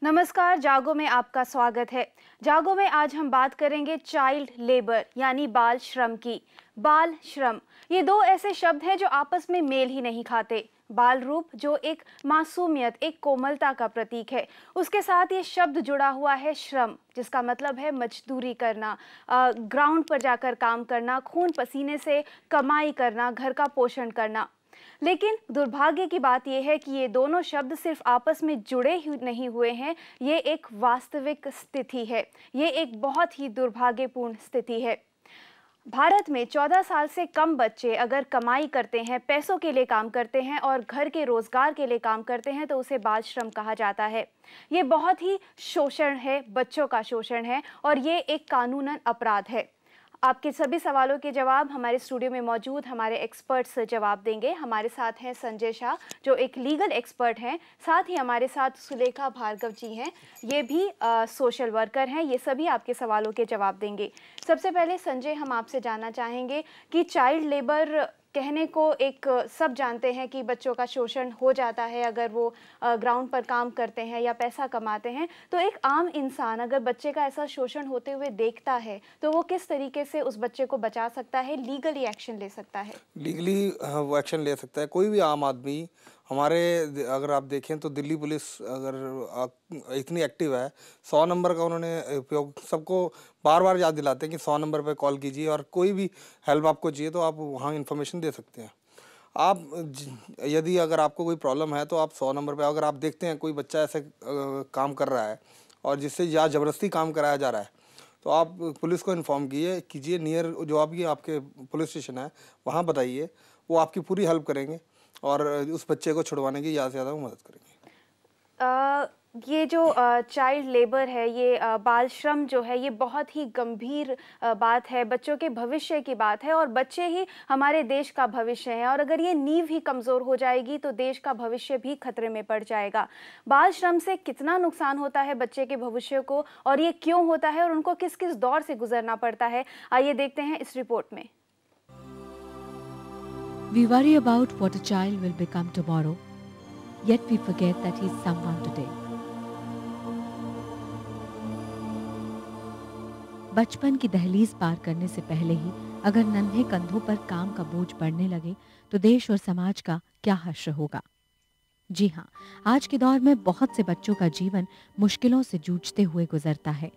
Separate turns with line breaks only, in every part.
नमस्कार, जागो में आपका स्वागत है। जागो में आज हम बात करेंगे चाइल्ड लेबर यानी बाल श्रम की। बाल श्रम, ये दो ऐसे शब्द हैं जो आपस में मेल ही नहीं खाते। बाल रूप जो एक मासूमियत, एक कोमलता का प्रतीक है, उसके साथ ये शब्द जुड़ा हुआ है श्रम, जिसका मतलब है मजदूरी करना, ग्राउंड पर जाकर काम करना, खून पसीने से कमाई करना, घर का पोषण करना। लेकिन दुर्भाग्य की बात यह है कि ये दोनों शब्द सिर्फ आपस में जुड़े ही नहीं हुए हैं, ये एक वास्तविक स्थिति है, ये एक बहुत ही दुर्भाग्यपूर्ण स्थिति है। भारत में 14 साल से कम बच्चे अगर कमाई करते हैं, पैसों के लिए काम करते हैं और घर के रोजगार के लिए काम करते हैं तो उसे बाल श्रम कहा जाता है। ये बहुत ही शोषण है, बच्चों का शोषण है और ये एक कानूनन अपराध है। आपके सभी सवालों के जवाब हमारे स्टूडियो में मौजूद हमारे एक्सपर्ट्स जवाब देंगे। हमारे साथ हैं संजय शाह जो एक लीगल एक्सपर्ट हैं, साथ ही हमारे साथ सुलेखा भार्गव जी हैं, ये भी सोशल वर्कर हैं। ये सभी आपके सवालों के जवाब देंगे। सबसे पहले संजय, हम आपसे जानना चाहेंगे कि चाइल्ड लेबर कहने को एक सब जानते हैं कि बच्चों का शोषण हो जाता है अगर वो ग्राउंड पर काम करते हैं या पैसा कमाते हैं, तो एक आम इंसान अगर बच्चे का ऐसा शोषण होते हुए देखता है तो वो किस तरीके से उस बच्चे को बचा सकता है, लीगली एक्शन ले सकता है?
लीगली वो एक्शन ले सकता है कोई भी आम आदमी। अगर आप देखें तो दिल्ली पुलिस अगर इतनी एक्टिव है, 100 नंबर का उन्होंने उपयोग, सबको बार बार याद दिलाते हैं कि 100 नंबर पर कॉल कीजिए और कोई भी हेल्प आपको चाहिए तो आप वहाँ इन्फॉर्मेशन दे सकते हैं। यदि अगर आपको कोई प्रॉब्लम है तो आप 100 नंबर पे, अगर आप देखते हैं कोई बच्चा ऐसे काम कर रहा है और जिससे या ज़बरदस्ती काम कराया जा रहा है, तो आप पुलिस को इन्फॉर्म कीजिए। नियर जो आपके पुलिस स्टेशन है वहाँ बताइए, वो आपकी पूरी हेल्प करेंगे और उस बच्चे को छुड़वाने की ज़्यादा से ज़्यादा मदद करेंगे।
ये जो चाइल्ड लेबर है, ये बाल श्रम जो है, ये बहुत ही गंभीर बात है, बच्चों के भविष्य की बात है और बच्चे ही हमारे देश का भविष्य है और अगर ये नींव ही कमज़ोर हो जाएगी तो देश का भविष्य भी खतरे में पड़ जाएगा। बाल श्रम से कितना नुकसान होता है बच्चे के भविष्य को और ये क्यों होता है और उनको किस किस दौर से गुजरना पड़ता है, आइए देखते हैं इस रिपोर्ट में।
We worry about what a child will become tomorrow, yet we forget that he is someone today. बचपन की दहलीज पार करने से पहले ही अगर नन्हे कंधों पर काम का बोझ बढ़ने लगे तो देश और समाज का क्या हश्र होगा। जी हाँ, आज के दौर में बहुत से बच्चों का जीवन मुश्किलों से जूझते हुए गुजरता है,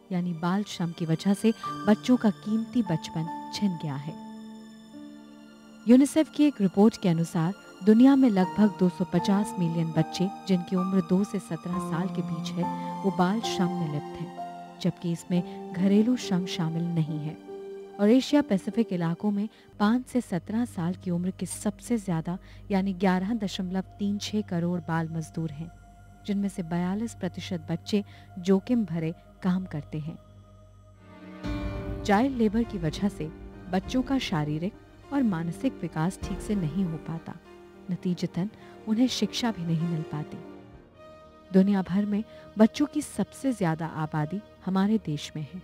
यानी बाल श्रम की वजह से बच्चों का कीमती बचपन छिन गया है। यूनिसेफ की एक रिपोर्ट के अनुसार दुनिया में लगभग 250 मिलियन बच्चे जिनकी उम्र 2 से 17 साल के बीच है वो बाल श्रम में लिप्त हैं, जबकि इसमें घरेलू श्रम शामिल नहीं है। और एशिया पैसिफिक इलाकों में 5 से 17 साल की उम्र के सबसे ज्यादा यानी 11.36 करोड़ बाल मजदूर हैं, जिनमें से 42% बच्चे जोखिम भरे काम करते हैं। चाइल्ड लेबर की वजह से बच्चों का शारीरिक और मानसिक विकास ठीक से नहीं हो पाता, नतीजतन उन्हें शिक्षा भी नहीं मिल पाती। दुनिया भर में बच्चों की सबसे ज्यादा आबादी हमारे देश में है,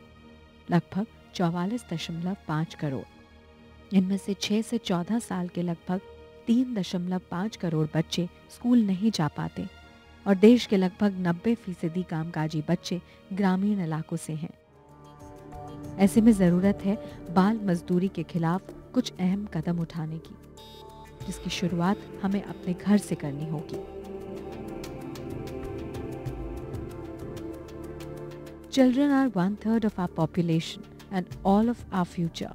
लगभग 44.5 करोड़। इनमें से 6 से 14 साल के लगभग 3.5 करोड़ बच्चे स्कूल नहीं जा पाते और देश के लगभग 90% कामकाजी बच्चे ग्रामीण इलाकों से हैं। ऐसे में जरूरत है बाल मजदूरी के खिलाफ कुछ अहम कदम उठाने की, जिसकी शुरुआत हमें अपने घर से करनी होगी। Children are 1/3 of our population and all of our future.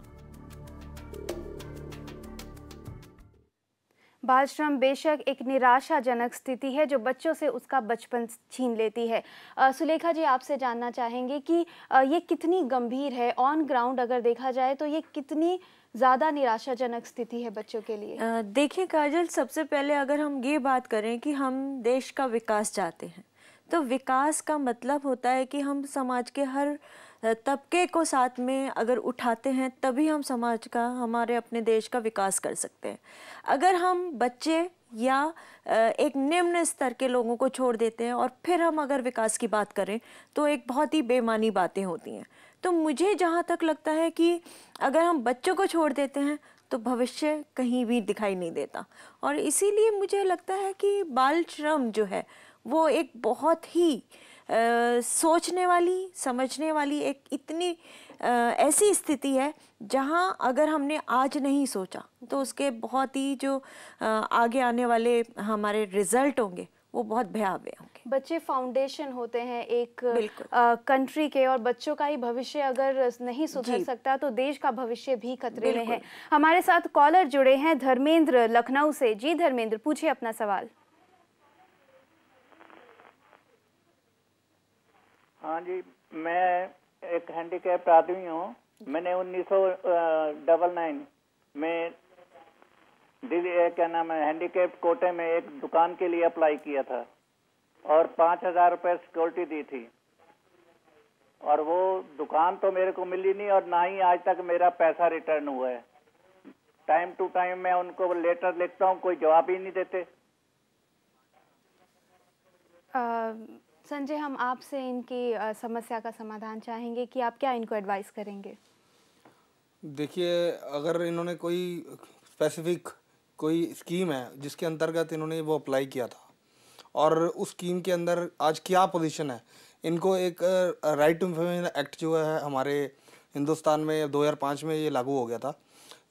बाल श्रम बेशक एक निराशाजनक स्थिति है जो बच्चों से उसका बचपन छीन लेती है। सुलेखा जी, आपसे जानना चाहेंगे कि ये कितनी गंभीर है, ऑन ग्राउंड अगर देखा जाए तो ये कितनी ज़्यादा निराशाजनक स्थिति है बच्चों के लिए?
देखिए काजल, सबसे पहले अगर हम ये बात करें कि हम देश का विकास चाहते हैं तो विकास का मतलब होता है कि हम समाज के हर तबके को साथ में अगर उठाते हैं तभी हम समाज का, हमारे अपने देश का विकास कर सकते हैं। अगर हम बच्चे या एक निम्न स्तर के लोगों को छोड़ देते हैं और फिर हम अगर विकास की बात करें तो एक बहुत ही बेमानी बातें होती हैं। तो मुझे जहाँ तक लगता है कि अगर हम बच्चों को छोड़ देते हैं तो भविष्य कहीं भी दिखाई नहीं देता और इसीलिए मुझे लगता है कि बाल श्रम जो है वो एक बहुत ही सोचने वाली, समझने वाली एक इतनी ऐसी स्थिति है जहां अगर हमने आज नहीं सोचा तो उसके बहुत ही जो आगे आने वाले हमारे रिजल्ट होंगे वो बहुत भयावह होंगे।
बच्चे फाउंडेशन होते हैं एक
बिल्कुल।
कंट्री के, और बच्चों का ही भविष्य अगर नहीं सुधर
जी।
सकता तो देश का भविष्य भी खतरे में
बिल्कुल।
है। हमारे साथ कॉलर जुड़े हैं धर्मेंद्र लखनऊ से। जी धर्मेंद्र, पूछिए अपना सवाल।
हाँ जी, मैं एक हैंडीकैप्ड आदमी हूँ। मैंने 1999 में दिल्ली क्या नाम है हैंडीकैप्ड कोटे में एक दुकान के लिए अप्लाई किया था और 5,000 रुपये सिक्योरिटी दी थी, और वो दुकान तो मेरे को मिली नहीं और ना ही आज तक मेरा पैसा रिटर्न हुआ है। टाइम टू टाइम मैं उनको लेटर लिखता हूँ, कोई जवाब ही नहीं देते।
संजय, हम आपसे इनकी समस्या का समाधान चाहेंगे कि आप क्या इनको एडवाइस करेंगे।
देखिए, अगर इन्होंने कोई स्पेसिफिक कोई स्कीम है जिसके अंतर्गत इन्होंने वो अप्लाई किया था और उस स्कीम के अंदर आज क्या पोजीशन है, इनको एक राइट टू इंफॉर्मेशन एक्ट जो है हमारे हिंदुस्तान में 2005 में ये लागू हो गया था,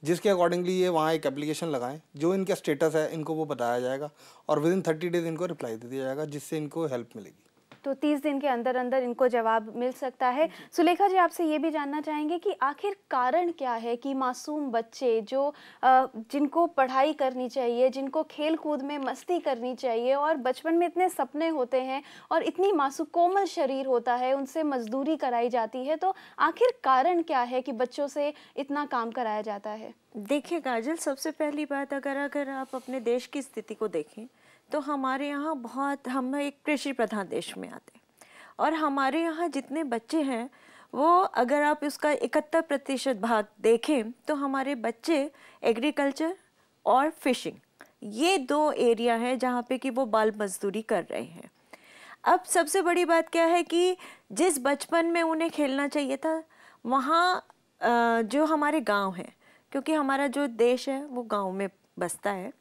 जिसके अकॉर्डिंगली ये वहाँ एक एप्लीकेशन लगाएं, जो इनका स्टेटस है इनको वो बताया जाएगा और विदिन 30 डेज इनको रिप्लाई दे दिया जाएगा, जिससे इनको हेल्प मिलेगी।
तो 30 दिन के अंदर अंदर इनको जवाब मिल सकता है। सुलेखा जी, आपसे ये भी जानना चाहेंगे कि आखिर कारण क्या है कि मासूम बच्चे जो जिनको पढ़ाई करनी चाहिए, जिनको खेल कूद में मस्ती करनी चाहिए और बचपन में इतने सपने होते हैं और इतनी मासूम कोमल शरीर होता है, उनसे मजदूरी कराई जाती है, तो आखिर कारण क्या है कि बच्चों से इतना काम कराया जाता है?
देखिए काजल, सबसे पहली बात अगर आप अपने देश की स्थिति को देखें तो हमारे यहाँ हम एक कृषि प्रधान देश में आते हैं और हमारे यहाँ जितने बच्चे हैं वो अगर आप उसका 71% भाग देखें तो हमारे बच्चे एग्रीकल्चर और फिशिंग, ये 2 एरिया हैं जहाँ पे कि वो बाल मजदूरी कर रहे हैं। अब सबसे बड़ी बात क्या है कि जिस बचपन में उन्हें खेलना चाहिए था, वहाँ जो हमारे गांव हैं, क्योंकि हमारा जो देश है वो गांव में बसता है,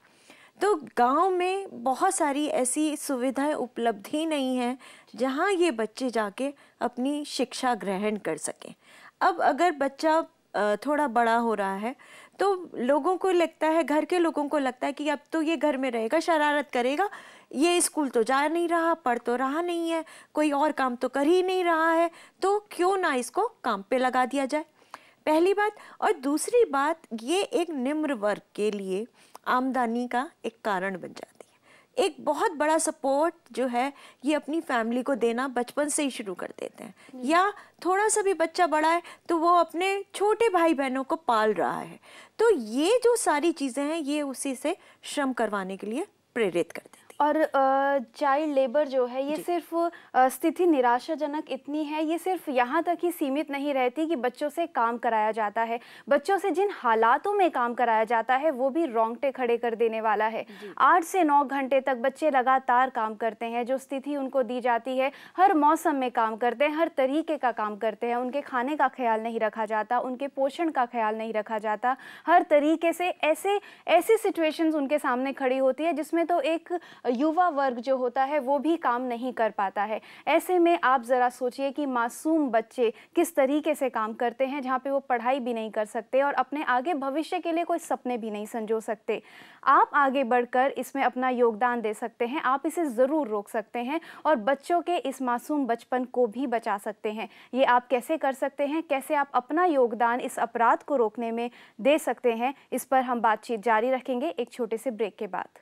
तो गांव में बहुत सारी ऐसी सुविधाएं उपलब्ध ही नहीं है जहां ये बच्चे जाके अपनी शिक्षा ग्रहण कर सकें। अब अगर बच्चा थोड़ा बड़ा हो रहा है तो लोगों को लगता है, घर के लोगों को लगता है कि अब तो ये घर में रहेगा, शरारत करेगा, ये स्कूल तो जा नहीं रहा, पढ़ तो रहा नहीं है, कोई और काम तो कर ही नहीं रहा है, तो क्यों ना इसको काम पे लगा दिया जाए, पहली बात। और दूसरी बात, ये एक निम्न वर्ग के लिए आमदनी का एक कारण बन जाती है। एक बहुत बड़ा सपोर्ट जो है ये अपनी फैमिली को देना बचपन से ही शुरू कर देते हैं, या थोड़ा सा भी बच्चा बड़ा है तो वो अपने छोटे भाई बहनों को पाल रहा है, तो ये जो सारी चीज़ें हैं ये उसी से श्रम करवाने के लिए प्रेरित करते हैं।
और चाइल्ड लेबर जो है ये सिर्फ स्थिति निराशाजनक इतनी है, ये सिर्फ यहाँ तक ही सीमित नहीं रहती कि बच्चों से काम कराया जाता है, बच्चों से जिन हालातों में काम कराया जाता है वो भी रोंगटे खड़े कर देने वाला है। 8 से 9 घंटे तक बच्चे लगातार काम करते हैं, जो स्थिति उनको दी जाती है, हर मौसम में काम करते हैं, हर तरीके का काम करते हैं, उनके खाने का ख्याल नहीं रखा जाता, उनके पोषण का ख्याल नहीं रखा जाता, हर तरीके से ऐसी सिचुएशंस उनके सामने खड़ी होती है जिसमें तो एक युवा वर्ग जो होता है वो भी काम नहीं कर पाता है। ऐसे में आप ज़रा सोचिए कि मासूम बच्चे किस तरीके से काम करते हैं, जहाँ पे वो पढ़ाई भी नहीं कर सकते और अपने आगे भविष्य के लिए कोई सपने भी नहीं संजो सकते। आप आगे बढ़कर इसमें अपना योगदान दे सकते हैं, आप इसे ज़रूर रोक सकते हैं और बच्चों के इस मासूम बचपन को भी बचा सकते हैं। ये आप कैसे कर सकते हैं, कैसे आप अपना योगदान इस अपराध को रोकने में दे सकते हैं, इस पर हम बातचीत जारी रखेंगे एक छोटे से ब्रेक के बाद।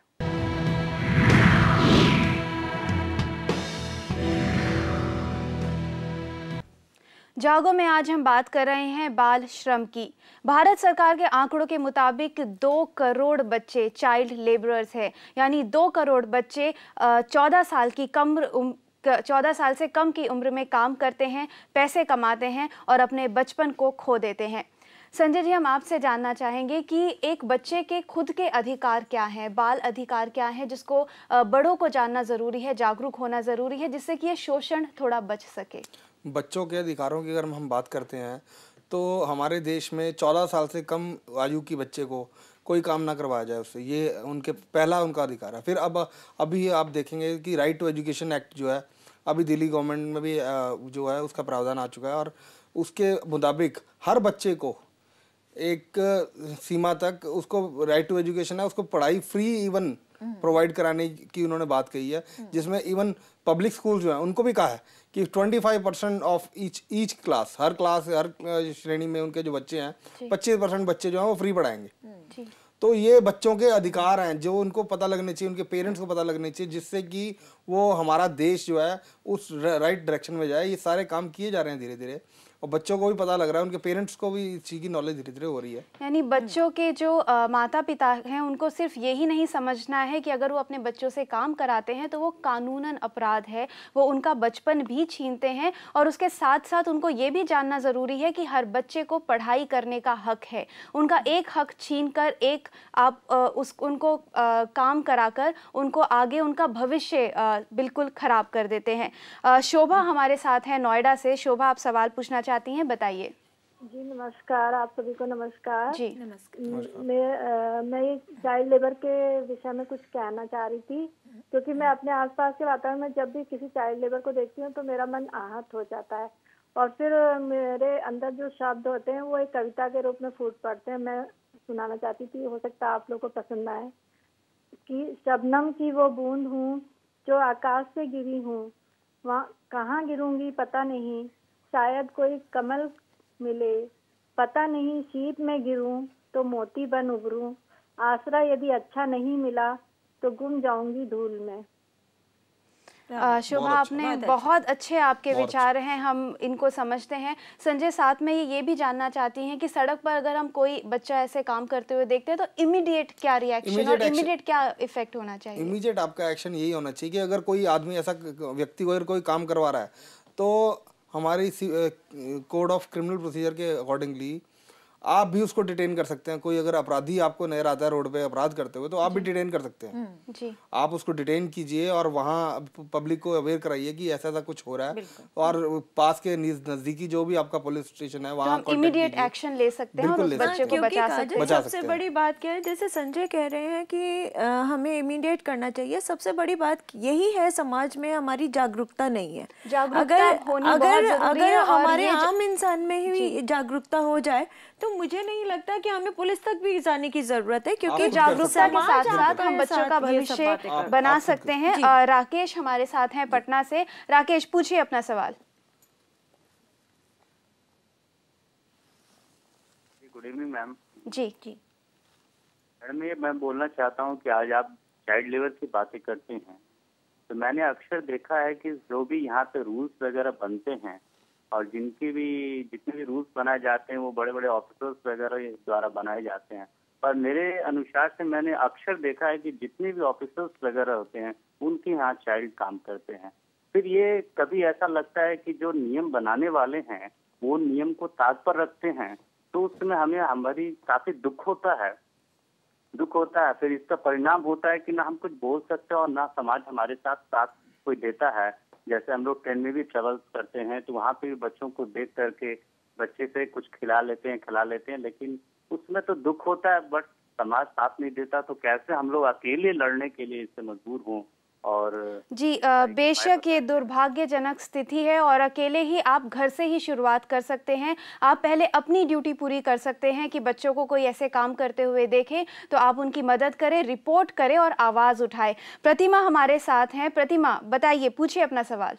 जागो में आज हम बात कर रहे हैं बाल श्रम की। भारत सरकार के आंकड़ों के मुताबिक 2 करोड़ बच्चे चाइल्ड लेबरर्स हैं, यानी 2 करोड़ बच्चे 14 साल से कम की उम्र में काम करते हैं, पैसे कमाते हैं और अपने बचपन को खो देते हैं। संजय जी, हम आपसे जानना चाहेंगे कि एक बच्चे के खुद के अधिकार क्या हैं, बाल अधिकार क्या हैं, जिसको बड़ों को जानना ज़रूरी है, जागरूक होना ज़रूरी है, जिससे कि ये शोषण थोड़ा बच सके।
बच्चों के अधिकारों की अगर हम बात करते हैं तो हमारे देश में 14 साल से कम आयु की बच्चे को कोई काम ना करवाया जाए उससे, ये उनका अधिकार है। फिर अभी आप देखेंगे कि राइट टू एजुकेशन एक्ट जो है अभी दिल्ली गवर्नमेंट में भी जो है उसका प्रावधान आ चुका है, और उसके मुताबिक हर बच्चे को एक सीमा तक उसको राइट टू एजुकेशन है, उसको पढ़ाई फ्री इवन प्रोवाइड कराने की उन्होंने बात कही है, जिसमें इवन पब्लिक स्कूल जो है उनको भी कहा है कि 25% ऑफ ईच क्लास, हर श्रेणी में उनके जो बच्चे हैं 25% बच्चे जो हैं वो फ्री पढ़ाएंगे। तो ये बच्चों के अधिकार हैं जो उनको पता लगने चाहिए, उनके पेरेंट्स को पता लगने चाहिए, जिससे कि वो हमारा देश जो है उस राइट डायरेक्शन में जाए। ये सारे काम किए जा रहे हैं धीरे धीरे, और बच्चों को भी पता लग रहा है, उनके पेरेंट्स को भी इस चीज़ की नॉलेज धीरे धीरे हो रही है।
यानी बच्चों के जो माता पिता हैं उनको सिर्फ यही नहीं समझना है कि अगर वो अपने बच्चों से काम कराते हैं तो वो कानूनन अपराध है, वो उनका बचपन भी छीनते हैं, और उसके साथ साथ उनको ये भी जानना ज़रूरी है कि हर बच्चे को पढ़ाई करने का हक है। उनका एक हक छीन कर एक आप उनको काम कराकर उनको आगे उनका भविष्य बिल्कुल ख़राब कर देते हैं। शोभा हमारे साथ हैं नोएडा से। शोभा, आप सवाल पूछना चाहती हैं, बताइए।
जी नमस्कार, आप सभी को नमस्कार।
जी
नमस्कार। मैं चाइल्ड लेबर के विषय में कुछ कहना चाह रही थी, क्योंकि मैं अपने आसपास के वातावरण में जब भी किसी चाइल्ड लेबर को देखती हूँ तो मेरा मन आहत हो जाता है, और फिर मेरे अंदर जो शब्द होते हैं वो एक कविता के रूप में फूट पड़ते हैं। मैं सुनाना चाहती थी, हो सकता है आप लोग को पसंद आए। कि शबनम की वो बूंद हूँ जो आकाश से गिरी हूँ, वहाँ कहाँ गिरूंगी पता नहीं, शायद कोई कमल मिले, पता नहीं शीत में गिरूं तो मोती बन उभरूं, आसरा यदि अच्छा नहीं मिला तो गुम जाऊंगी धूल में।
शोभा, आपने बहुत अच्छे आपके विचार हैं, हम इनको समझते हैं। संजय, साथ में ये भी जानना चाहती हैं कि सड़क पर अगर हम कोई बच्चा ऐसे काम करते हुए देखते हैं तो इमीडिएट क्या रिएक्शन और इमीडिएट क्या इफेक्ट होना चाहिए?
इमीडिएट आपका एक्शन यही होना चाहिए कि अगर कोई आदमी ऐसा व्यक्ति को अगर कोई काम करवा रहा है तो हमारी कोड ऑफ क्रिमिनल प्रोसीजर के अकॉर्डिंगली आप भी उसको डिटेन कर सकते हैं। कोई अगर अपराधी आपको नजर आता है रोड पे अपराध करते हुए तो आप भी डिटेन कर सकते हैं।
जी,
आप उसको डिटेन कीजिए और वहाँ पब्लिक को अवेयर कराइए कि ऐसा ऐसा कुछ हो रहा है, और पास के नजदीकी जो भी आपका पुलिस स्टेशन है वहाँ
इमीडिएट एक्शन ले सकते हैं और उस बच्चे को बचा सकते हैं।
सबसे बड़ी बात क्या है, जैसे संजय कह रहे हैं कि हमें इमीडिएट करना चाहिए। सबसे बड़ी बात यही है, समाज में हमारी जागरूकता नहीं है। अगर हमारे आम इंसान में ही जागरूकता हो जाए तो मुझे नहीं लगता कि हमें पुलिस तक भी जाने की जरूरत है, क्योंकि
जागरूकता के साथ साथ हम बच्चों का भविष्य बना सकते हैं। राकेश हमारे साथ हैं पटना से। राकेश, पूछिए अपना सवाल।
Good evening ma'am.
जी
मैडम, ये मैं बोलना चाहता हूँ कि आज आप चाइल्ड लेबर की बातें करते हैं तो मैंने अक्सर देखा है कि जो भी यहाँ पे रूल्स वगैरह बनते हैं और जितने भी रूल्स बनाए जाते हैं वो बड़े बड़े ऑफिसर्स वगैरह द्वारा बनाए जाते हैं। पर मेरे अनुसार से मैंने अक्सर देखा है कि जितने भी ऑफिसर्स वगैरह होते हैं उनके यहाँ चाइल्ड काम करते हैं। फिर ये कभी ऐसा लगता है कि जो नियम बनाने वाले हैं वो नियम को ताक पर रखते हैं, तो उस समय हमें हमारी काफी दुख होता है। फिर इसका परिणाम होता है कि ना हम कुछ बोल सकते हैं और ना समाज हमारे साथ कोई देता है। जैसे हम लोग ट्रेन में भी ट्रेवल करते हैं तो वहाँ पे भी बच्चों को देख करके बच्चे से कुछ खिला लेते हैं, लेकिन उसमें तो दुख होता है, बट समाज साथ नहीं देता। तो कैसे हम लोग अकेले लड़ने के लिए इससे मजबूर हों? और
जी, बेशक ये दुर्भाग्यजनक स्थिति है और अकेले ही आप घर से ही शुरुआत कर सकते हैं। आप पहले अपनी ड्यूटी पूरी कर सकते हैं कि बच्चों को कोई ऐसे काम करते हुए देखें तो आप उनकी मदद करें, रिपोर्ट करें और आवाज़ उठाएं। प्रतिमा हमारे साथ हैं। प्रतिमा, बताइए, पूछिए अपना सवाल।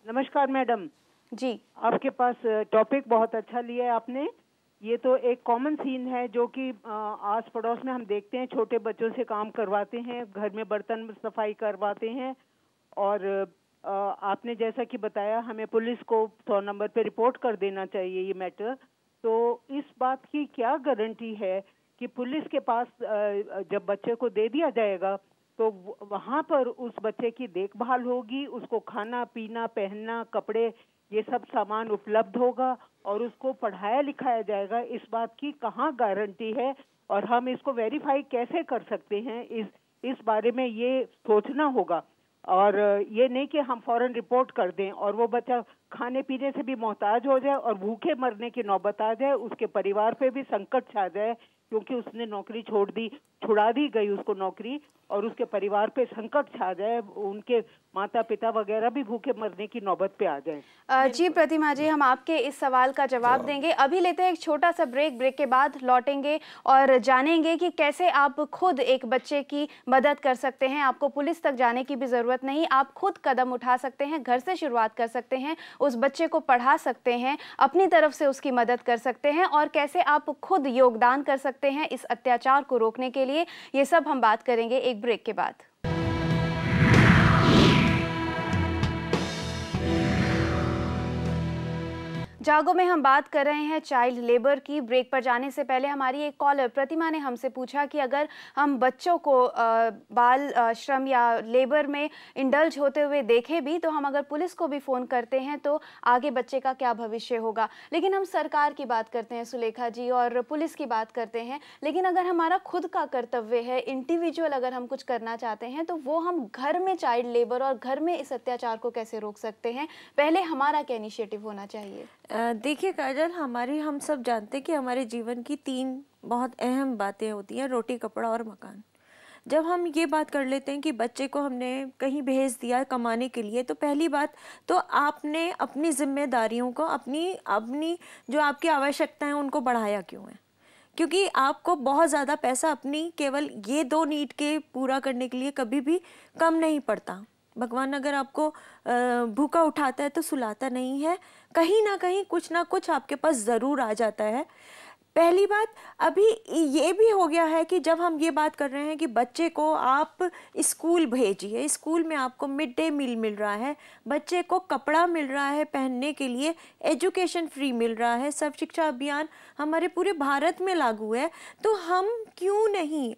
नमस्कार मैडम
जी,
आपके पास टॉपिक बहुत अच्छा लिया है आपने। ये तो एक कॉमन सीन है जो कि आस पड़ोस में हम देखते हैं, छोटे बच्चों से काम करवाते हैं, घर में बर्तन सफाई करवाते हैं। और आपने जैसा कि बताया हमें पुलिस को 100 नंबर पे रिपोर्ट कर देना चाहिए ये मैटर। तो इस बात की क्या गारंटी है कि पुलिस के पास जब बच्चे को दे दिया जाएगा तो वहाँ पर उस बच्चे की देखभाल होगी, उसको खाना पीना पहनना कपड़े ये सब सामान उपलब्ध होगा और उसको पढ़ाया लिखाया जाएगा? इस बात की कहाँ गारंटी है और हम इसको वेरीफाई कैसे कर सकते हैं? इस बारे में ये सोचना होगा, और ये नहीं कि हम फौरन रिपोर्ट कर दें और वो बच्चा खाने पीने से भी मोहताज हो जाए और भूखे मरने की नौबत आ जाए, उसके परिवार पे भी संकट छा जाए क्योंकि उसने नौकरी छोड़ दी छुड़ा दी गई उसको नौकरी और उसके परिवार पे संकट छा जाए, उनके माता पिता वगैरह भी भूखे मरने की नौबत पे आ जाए।
जी प्रतिमा जी, हम आपके इस सवाल का जवाब देंगे। अभी लेते हैं एक छोटा सा ब्रेक। ब्रेक के बाद लौटेंगे और जानेंगे कि कैसे आप खुद एक बच्चे की मदद कर सकते हैं। आपको पुलिस तक जाने की भी ज़रूरत नहीं, आप खुद कदम उठा सकते हैं, घर से शुरुआत कर सकते हैं, उस बच्चे को पढ़ा सकते हैं, अपनी तरफ से उसकी मदद कर सकते हैं और कैसे आप खुद योगदान कर सकते हैं इस अत्याचार को रोकने के लिए। ये सब हम बात करेंगे एक ब्रेक के बाद। जागो में हम बात कर रहे हैं चाइल्ड लेबर की। ब्रेक पर जाने से पहले हमारी एक कॉलर प्रतिमा ने हमसे पूछा कि अगर हम बच्चों को बाल श्रम या लेबर में इंडल्ज होते हुए देखें भी, तो हम अगर पुलिस को भी फ़ोन करते हैं तो आगे बच्चे का क्या भविष्य होगा। लेकिन हम सरकार की बात करते हैं सुलेखा जी और पुलिस की बात करते हैं, लेकिन अगर हमारा खुद का कर्तव्य है, इंडिविजुअल अगर हम कुछ करना चाहते हैं, तो वो हम घर में चाइल्ड लेबर और घर में इस अत्याचार को कैसे रोक सकते हैं। पहले हमारा क्या इनिशिएटिव होना चाहिए?
देखिए काजल, हम सब जानते हैं कि हमारे जीवन की 3 बहुत अहम बातें होती हैं, रोटी, कपड़ा और मकान। जब हम ये बात कर लेते हैं कि बच्चे को हमने कहीं भेज दिया कमाने के लिए, तो पहली बात तो आपने अपनी जिम्मेदारियों को, अपनी जो आपकी आवश्यकताएं हैं उनको बढ़ाया क्यों है? क्योंकि आपको बहुत ज़्यादा पैसा अपनी केवल ये 2 नीड के पूरा करने के लिए कभी भी कम नहीं पड़ता। भगवान अगर आपको भूखा उठाता है तो सुलाता नहीं है, कहीं ना कहीं कुछ ना कुछ आपके पास ज़रूर आ जाता है। पहली बात, अभी ये भी हो गया है कि जब हम ये बात कर रहे हैं कि बच्चे को आप स्कूल भेजिए, स्कूल में आपको मिड डे मील मिल रहा है, बच्चे को कपड़ा मिल रहा है पहनने के लिए, एजुकेशन फ्री मिल रहा है, सर्व शिक्षा अभियान हमारे पूरे भारत में लागू है, तो हम क्यों नहीं,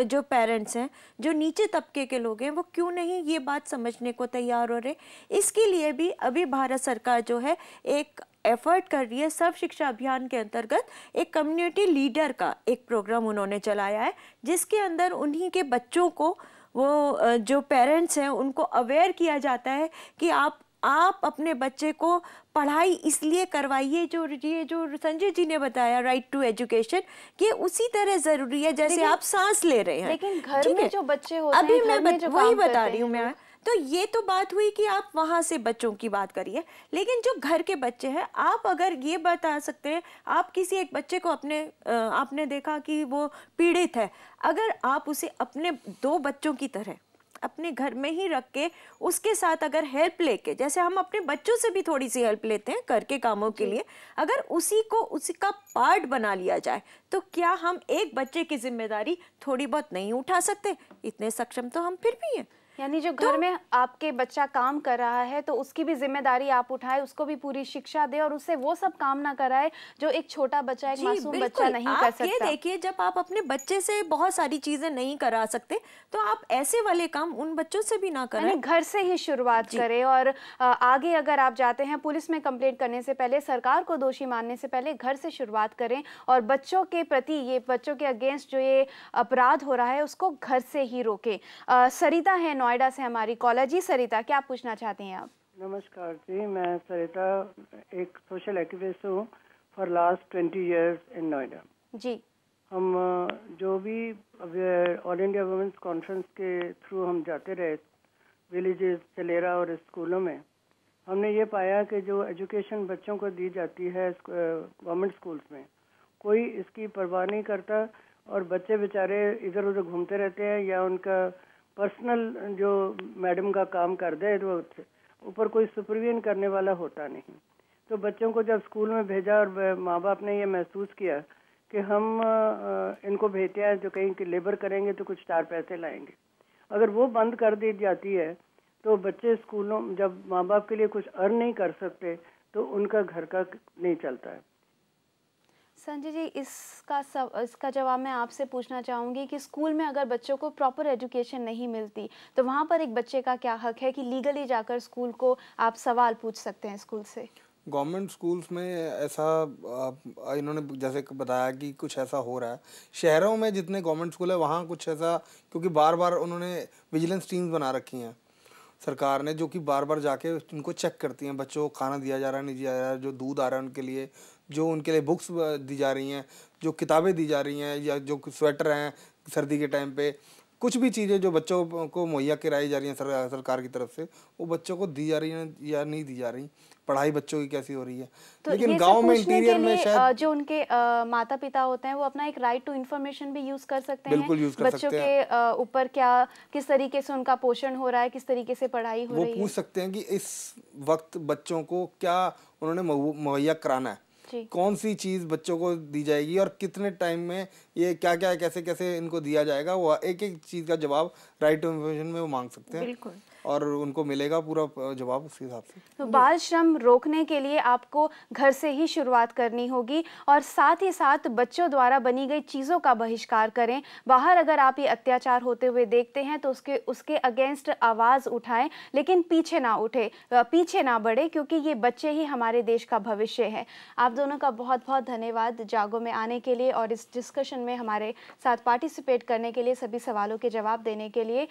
जो पेरेंट्स हैं, जो नीचे तबके के लोग हैं, वो क्यों नहीं ये बात समझने को तैयार हो रहे। इसके लिए भी अभी भारत सरकार जो है एक एफर्ट कर रही है। सर्व शिक्षा अभियान के अंतर्गत एक कम्युनिटी लीडर का एक प्रोग्राम उन्होंने चलाया है, जिसके अंदर उन्हीं के बच्चों को, वो जो पेरेंट्स हैं उनको अवेयर किया जाता है कि आप अपने बच्चे को पढ़ाई इसलिए करवाइए, जो संजय जी ने बताया, राइट टू एजुकेशन, ये उसी तरह जरूरी है जैसे आप सांस ले रहे हैं।
लेकिन घर में जो बच्चे होते
अभी
हैं,
मैं वही बता रही हूँ मैं। तो ये तो बात हुई कि आप वहां से बच्चों की बात करिए, लेकिन जो घर के बच्चे हैं, आप अगर ये बता सकते हैं, आप किसी एक बच्चे को आपने देखा कि वो पीड़ित है, अगर आप उसे अपने 2 बच्चों की तरह अपने घर में ही रख के उसके साथ अगर हेल्प लेके, जैसे हम अपने बच्चों से भी थोड़ी सी हेल्प लेते हैं घर के कामों के लिए, अगर उसी का पार्ट बना लिया जाए, तो क्या हम एक बच्चे की जिम्मेदारी थोड़ी बहुत नहीं उठा सकते? इतने सक्षम तो हम फिर भी हैं।
यानी जो घर में आपके बच्चा काम कर रहा है तो उसकी भी जिम्मेदारी आप उठाए, उसको भी पूरी शिक्षा दे और उससे वो सब काम ना कराए जो एक छोटा बच्चा, एक मासूम बच्चा नहीं कर सकता।
ये देखिए, जब आप अपने बच्चे से बहुत सारी चीजें नहीं करा सकते, तो आप ऐसे वाले काम उन बच्चों से भी ना करें।
घर से ही शुरुआत करें और आगे अगर आप जाते हैं पुलिस में कंप्लेंट करने से पहले, सरकार को दोषी मानने से पहले घर से शुरुआत करें और बच्चों के प्रति, ये बच्चों के अगेंस्ट जो ये अपराध हो रहा है उसको घर से ही रोकें। सरिता है नोएडा से हमारी कॉलर। जी सरिता, क्या पूछना चाहती हैं आप?
नमस्कार जी, मैं सरिता एक सोशल एक्टिविस्ट हूँ for last 20 years in Noida.
जी,
हम जो भी ऑल इंडिया वुमेन्स कॉन्फ्रेंस के थ्रू हम जाते रहे विलेजेस, चलेरा और स्कूलों में, हमने ये पाया कि जो एजुकेशन बच्चों को दी जाती है गवर्नमेंट स्कूल्स में, कोई इसकी परवाह नहीं करता और बच्चे बेचारे इधर उधर घूमते रहते हैं, या उनका पर्सनल जो मैडम का काम कर दे तो ऊपर कोई सुपरविजन करने वाला होता नहीं। तो बच्चों को जब स्कूल में भेजा और माँ बाप ने ये महसूस किया कि हम इनको भेजते हैं जो कहीं की लेबर करेंगे तो कुछ 4 पैसे लाएंगे, अगर वो बंद कर दी जाती है तो बच्चे स्कूलों, जब माँ बाप के लिए कुछ अर्न नहीं कर सकते तो उनका घर का नहीं चलता है।
संजय जी, इसका जवाब मैं आपसे पूछना चाहूँगी कि स्कूल में अगर बच्चों को प्रॉपर एजुकेशन नहीं मिलती तो वहाँ पर एक बच्चे का क्या हक है कि लीगली जाकर स्कूल को आप सवाल पूछ सकते हैं स्कूल से?
गवर्नमेंट स्कूल्स में ऐसा इन्होंने जैसे बताया कि कुछ ऐसा हो रहा है शहरों में, जितने गवर्नमेंट स्कूल है वहाँ कुछ ऐसा, क्योंकि बार बार उन्होंने विजिलेंस टीम्स बना रखी हैं सरकार ने, जो कि बार बार जाके उनको चेक करती हैं बच्चों को खाना दिया जा रहा है नहीं दिया जा रहा है, जो दूध आ रहा है उनके लिए, जो उनके लिए बुक्स दी जा रही हैं, जो किताबें दी जा रही हैं, या जो स्वेटर हैं, सर्दी के टाइम पे कुछ भी चीज़ें जो बच्चों को मुहैया कराई जा रही हैं सरकार की तरफ से, वो बच्चों को दी जा रही हैं या नहीं दी जा रही, पढ़ाई बच्चों की कैसी हो रही है।
तो
लेकिन गांव में इंटीरियर में शायद
जो उनके माता पिता होते हैं वो अपना एक राइट टू इन्फॉर्मेशन भी यूज कर सकते हैं।
बिल्कुल यूज कर
बच्चों
सकते हैं।
के ऊपर क्या किस तरीके से उनका पोषण हो रहा है, किस तरीके से पढ़ाई हो
वो
रही है।
पूछ सकते हैं कि इस वक्त बच्चों को क्या उन्होंने मुहैया कराना है, कौन सी चीज़ बच्चों को दी जाएगी और कितने टाइम में ये क्या क्या कैसे कैसे इनको दिया जाएगा, वो एक एक चीज़ का जवाब राइट टू इन्फॉर्मेशन में वो मांग सकते हैं।
बिल्कुल।
और उनको मिलेगा पूरा जवाब उस हिसाब से।
तो बाल श्रम रोकने के लिए आपको घर से ही शुरुआत करनी होगी और साथ ही साथ बच्चों द्वारा बनी गई चीज़ों का बहिष्कार करें। बाहर अगर आप ये अत्याचार होते हुए देखते हैं तो उसके अगेंस्ट आवाज़ उठाएं, लेकिन पीछे ना उठे, पीछे ना बढ़े, क्योंकि ये बच्चे ही हमारे देश का भविष्य है। आप दोनों का बहुत बहुत धन्यवाद जागो में आने के लिए और इस डिस्कशन में हमारे साथ पार्टिसिपेट करने के लिए, सभी सवालों के जवाब देने के लिए।